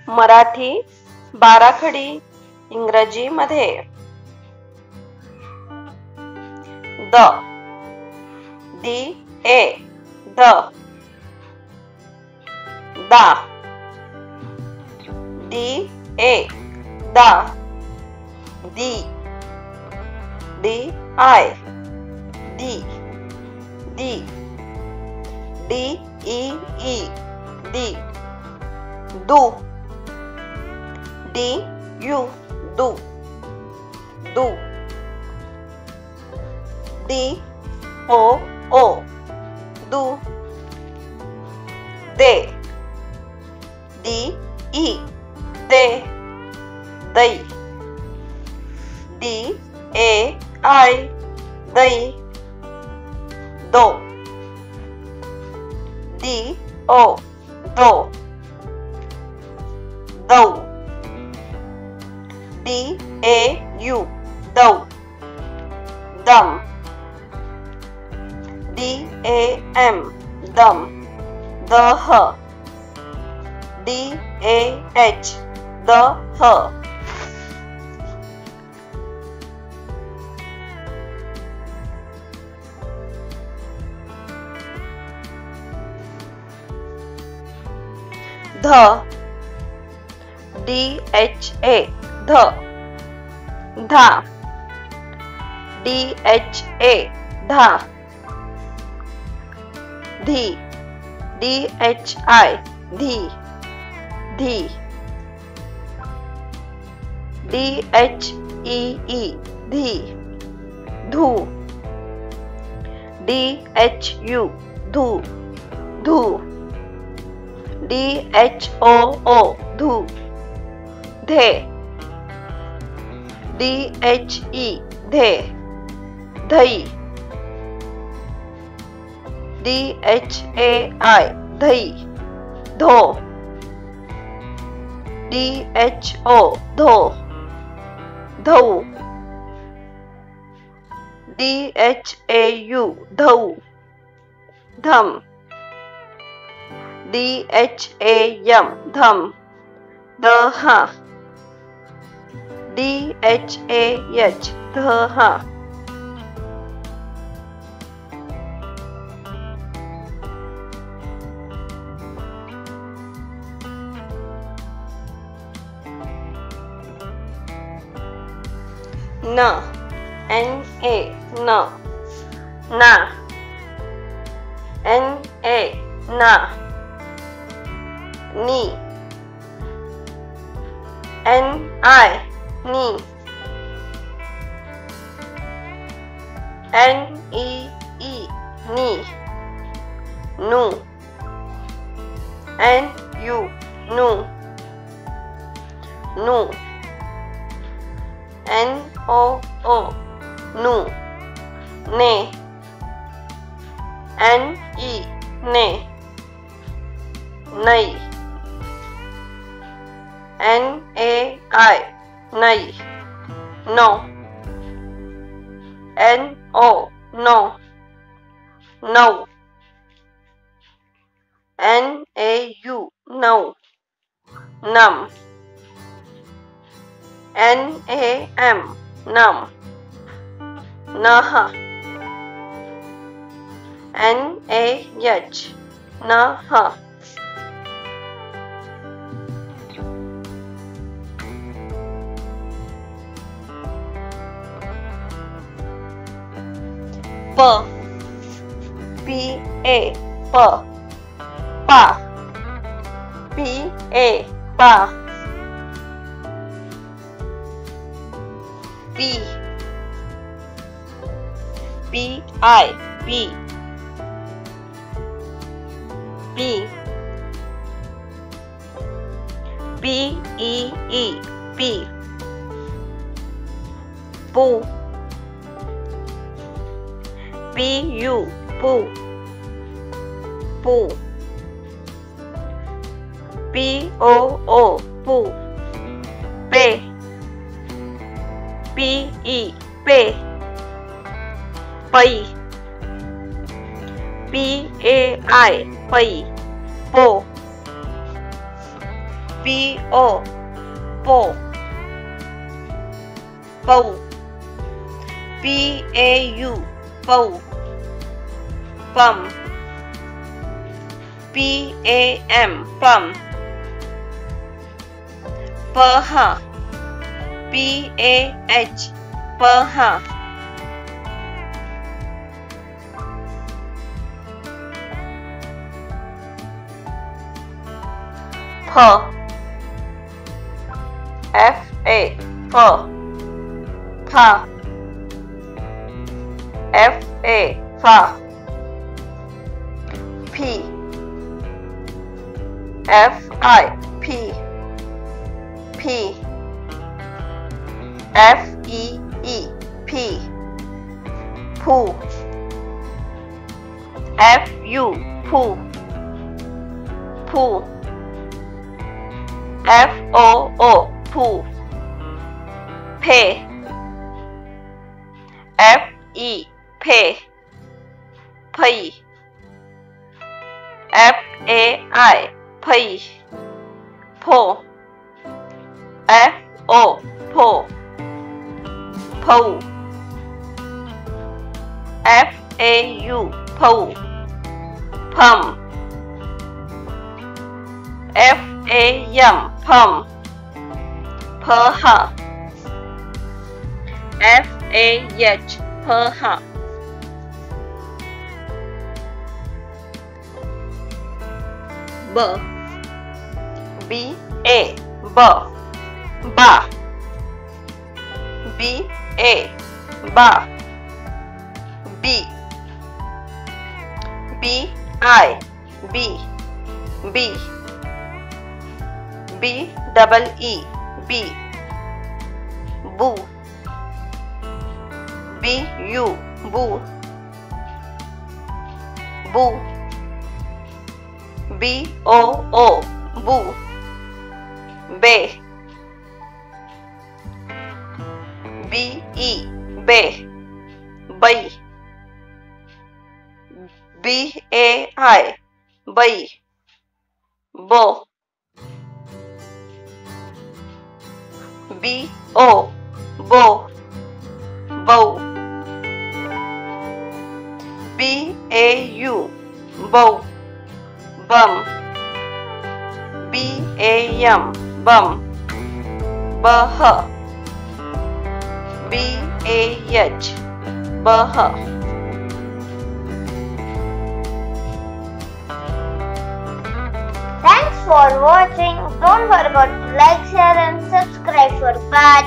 मराठी बाराखडी इंग्रजी मध्ये द दी ए द दा दी ए दा दी डी आय दी दी डी ई दी दू डी यू दू दू डी ओ दू दे दी ई दे दई डी ए आई दई दो दी ओ दो दौ डी ए यू दौ दम डी ए एम दम दह डी ए एच दह ध डी एच ए ध धा डी एच ए धा धी डी एच आई धी धी डी एच ई धी धू डी एच यू धू धू डी एच ओ धू धे डी एच ई धे धई डी एच ए आई धई धो डी एच ओ धो धऊ डी एच ए यू धऊ धम डी एच ए एम धम दहा डी एच ए एच दहा न एन ए न ना एन ए ना नी एन आई नी एन ई नी नू एन यू नू नू एन ओ नू ने एन ई ने नई एन ए आई नई नो एन ओ नो नौ एन ए यू नौ नम एन ए एम नम नह एन ए एच नह प पी ए प पा पी ए पा P P I P P P E P पू पी यू पू पू पी ओ पू पे पी ई पे पई पी ए आई पई पो PO po, pau. PAU pau, pum. PAM pum. PH PAH PH. FA FA fa FA fa. P FI P P FEE P poo. FU poo poo. FOO poo pay. FE pay pay. FAI pay po. FO po po. FAU po pum. FAM pum PH. FAH PH. B BA ba ba. BA ba. B BI B B. BEE B boo. BU boo boo. BOO boo bay. BE bay bay. BAI bay bo. BO bo bow. BAU bow bum. BAM bum BH. BAH BH. Thanks for watching. Don't forget to like, share and subscribe for part